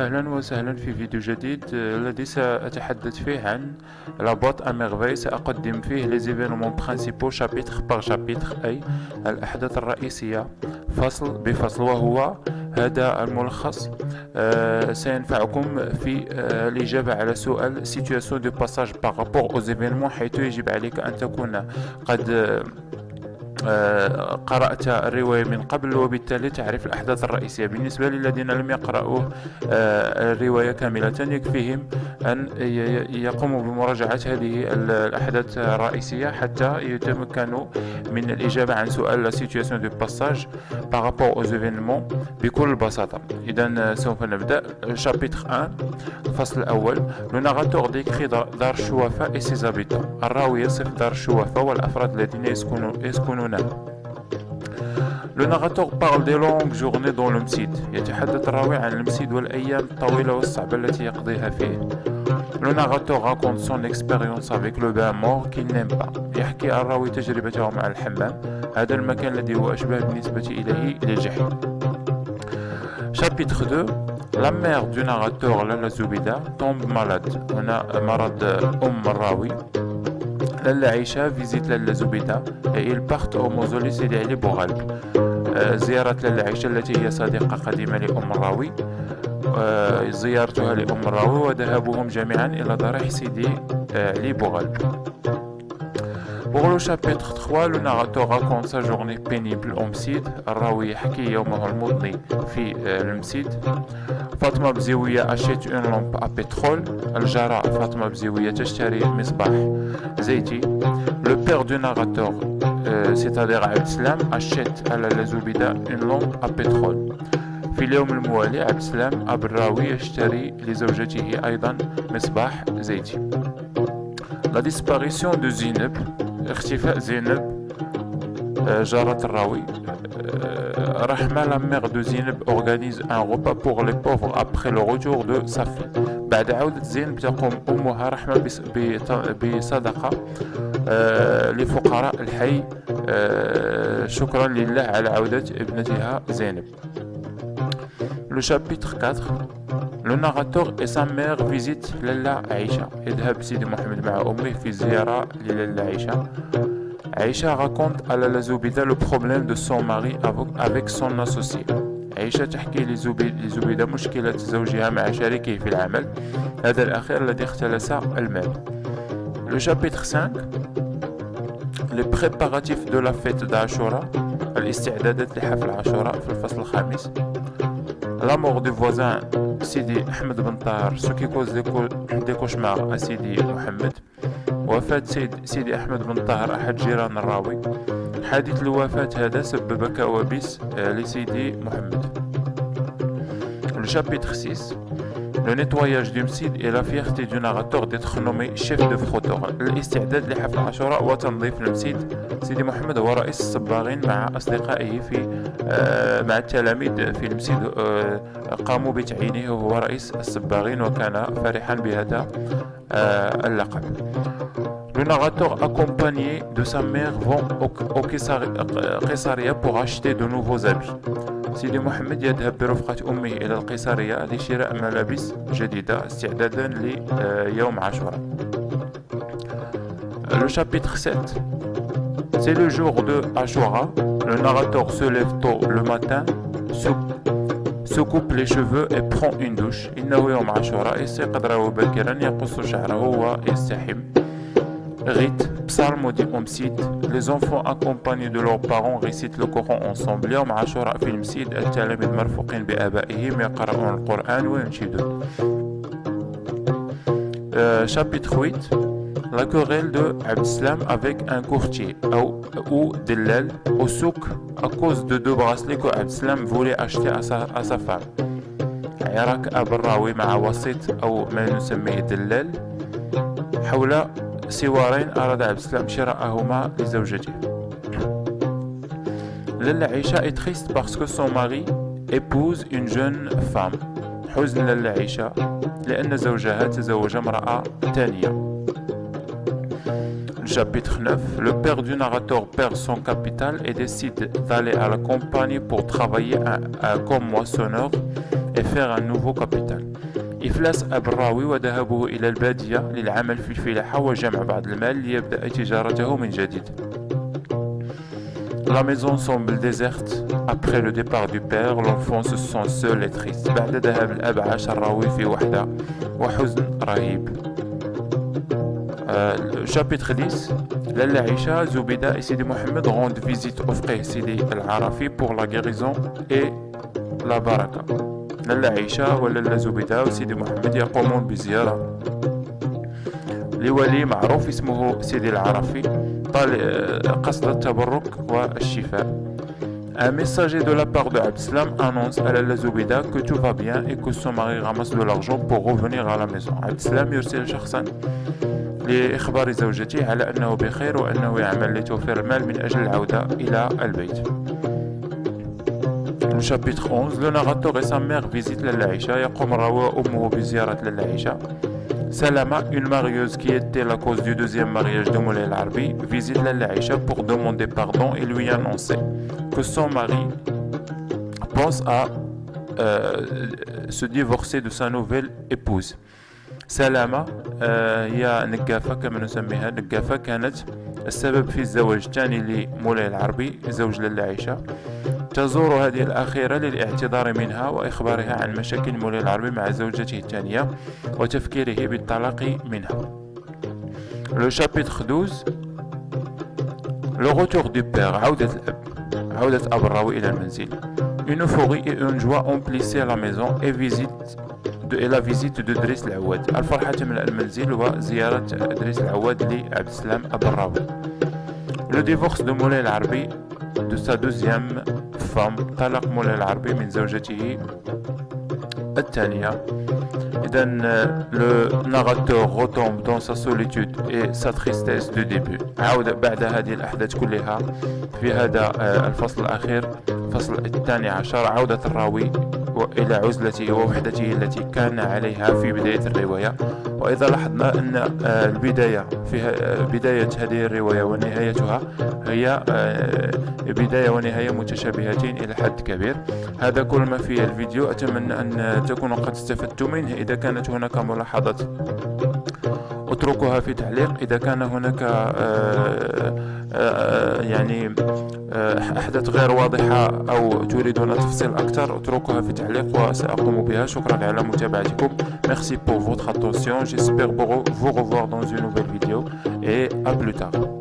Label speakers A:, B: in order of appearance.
A: أهلا وسهلا في فيديو جديد الذي سأتحدث فيه عن la boîte à merveille. سأقدم فيه les événements principaux chapitre par chapitre، أي الأحداث الرئيسية فصل بفصل، وهو هذا الملخص سينفعكم في الإجابة على سؤال situation de passage par rapport aux événements، حيث يجب عليك أن تكون قد قرأت الرواية من قبل، وبالتالي تعرف الأحداث الرئيسية. بالنسبة للذين لم يقرأوا الرواية كاملة، يكفيهم أن يقوموا بمراجعة هذه الأحداث الرئيسية حتى يتمكنوا من الإجابة عن سؤال la situation de passage par rapport aux événements بكل بساطة. إذن سوف نبدأ. chapitre 1 الفصل الأول. Le narrateur décrit دار الشوافة et ses habitants. الراوي يصف دار الشوافة والأفراد الذين يسكنون. Le narrateur parle des longues journées dans le مسيد. يتحدث الراوي عن المسيد والأيام الطويلة والصعبة التي يقضيها فيه. Le narrateur raconte son expérience avec le bain mort qu'il n'aime pas. يحكي الراوي تجربته مع الحمام، هذا المكان الذي هو أشبه بالنسبة إليه للجحيم. Chapitre 2. La mère du narrateur Lala Zoubida tombe malade. هنا مرض الراوي. لالا عيشة فيزيت لالا زبيدة et ils partent au mausolée سيدي علي بوغالب. زيارة لالا عيشة التي هي صديقة قديمة لأم الراوي، زيارتها لأم الراوي وذهابهم جميعا إلى ضريح سيدي علي بوغالب. Pour le chapitre 3, le narrateur raconte sa journée pénible au مسيد. الراوي يحكي يومه المضني في المسيد. فاطمة بزيوية achète une lampe à pétrole. الجارة فاطمة بزيوية تشتري مصباح زيتي. Le père du narrateur c'est-à-dire عبد السلام achète على لزبيدة une lampe à pétrole. في اليوم الموالي عبد السلام أب الراوي يشتري لزوجته أيضا مصباح زيتي. La disparition de زينب، اختفاء زينب جارة الراوي. رحمة la mère de زينب organise un repas pour les pauvres après le retour de sa fille. بعد عودة زينب تقوم أمها رحمة بصدقة لفقراء الحي شكرا لله على عودة ابنتها زينب. Le chapitre 4. Le narrateur et sa mère visitent لالا عيشة. يذهب سيدي محمد مع أمه في زيارة للالا عيشة. عيشة raconte à لالا زبيدة le problème de son mari avec son associé. عيشة تحكي لزبيدة مشكلة زوجها مع شريكه في العمل، هذا الأخير الذي اختلس المال. Le chapitre 5. Les préparatifs de la fête d'Ashura. الاستعدادات لحفل عاشوراء في الفصل الخامس. La mort du voisin سيدي أحمد بن طاهر ce qui cause des cauchemars à سيدي محمد. وفاة سيدي أحمد بن طاهر أحد جيران الراوي. حادث الوفاة هذا سبب كوابيس لسيدي محمد. Le chapitre 6. Le nettoyage du مسيد et la fierté du narrateur d'être nommé chef de frotteur. الاستعداد لحفل عاشوراء وتنظيف المسيد. سيدي محمد هو رئيس الصباغين مع أصدقائه مع التلاميذ في المسيد، قاموا بتعيينه وهو رئيس الصباغين، وكان فرحا بهذا اللقب. Le narrateur accompagné de sa mère vont au Caesarea pour acheter de nouveaux habits. سيدي محمد يذهب برفقة أمه إلى القيصرية لشراء ملابس جديدة استعدادا ليوم عاشوراء. Le chapitre 7. C'est le jour de Ashura. Le narrateur se lève tôt le matin, se coupe les cheveux et prend une douche. إنه يوم عاشوراء يستيقظ راوي باكرا يقص شعره ويستحم. Rite psalmodie au مسيد. Les enfants accompagnés de leurs parents récitent le Coran ensemble. يوم عاشوراء في المسيد التلاميذ مرفوقين بآبائهم يقرؤون القرآن وينشدون. Chapitre 8. La querelle de Abd Salam avec un courtier ou Dellal au souk à cause de deux bracelets que Abd Salam voulait acheter à sa femme. عراك أب الراوي مع وسيط أو ما نسميه دلال حول سوارين أراد عبد السلام شراءهما لزوجته. لالا عيشة est triste parce que son mari épouse une jeune femme. حزن لالا عيشة لأن زوجها تزوج امرأة ثانية. Chapitre 9. Le père du narrateur perd son capital et décide d'aller à la campagne pour travailler comme moissonneur et faire un nouveau capital. إفلاس أب الراوي وذهابه إلى البادية للعمل في الفلاحة وجمع بعض المال ليبدأ تجارته من جديد. La maison semble déserte. Après le départ du père, l'enfant se sent seul et triste. بعد ذهاب الأب عاش الراوي في وحدة وحزن رهيب. Chapitre 10. Lalla Aïcha, Zoubida et Sidi Mohamed rendent visite au frère Sidi Al-Arafi pour la guérison et la baraka. Lalla Aïcha ou Lalla Zoubida و Sidi Mohamed يقومون بزيارة لولي معروف اسمه سيدي العرفي قصد التبرك والشفاء. Un messager de la part de Abdeslam annonce à Lalla Zoubida que tout va bien et que son mari ramasse de l'argent pour revenir à la maison. Abdeslam يرسل شخصا لإخبار زوجته على أنه بخير وأنه يعمل لتوفير المال من أجل العودة إلى البيت. Le chapitre 11. Le narrateur et sa mère visitent Lalla Aïcha. يقوم الراوي وأمه بزيارة Lalla Aïcha. Salama, une marieuse qui était la cause du deuxième mariage de Moulay Al-Arbi, visite Lalla Aïcha pour demander pardon et lui annoncer que son mari pense à se divorcer de sa nouvelle épouse. سلامة هي نقافة كما نسميها. نقافة كانت السبب في الزواج الثاني لمولاي العربي زوج لالا عائشة. تزور هذه الأخيرة للاعتذار منها وإخبارها عن مشاكل مولاي العربي مع زوجته الثانية وتفكيره بالطلاق منها. Le chapitre 12. Le retour du père. عودة أب الراوي إلى المنزل. Une euphorie et une joie emplissaient la maison et la visite de Driss العواد. الفرحة تملأ المنزل وزيارة دريس العواد لعبد السلام أب الراوي. Le divorce de Moulay Al-Arbi de sa deuxième femme. طلق مولاي العربي من زوجته الثانية. Le narrateur retombe dans sa solitude et sa tristesse du début. عودة بعد هذه الأحداث كلها في هذا الفصل الأخير الفصل 12. عودة الراوي إلى عزلته ووحدته التي كان عليها في بداية الرواية. وإذا لاحظنا أن البداية في بداية هذه الرواية ونهايتها هي بداية ونهاية متشابهتين إلى حد كبير. هذا كل ما في الفيديو. أتمنى أن تكونوا قد استفدتم منه. إذا كانت هناك ملاحظات اتركوها في تعليق. إذا كان هناك يعني أحداث غير واضحة أو تريدون تفصيل أكثر اتركوها في تعليق وسأقوم بها. شكرا على متابعتكم. Merci pour votre attention. J'espère vous revoir dans une nouvelle vidéo et à plus tard.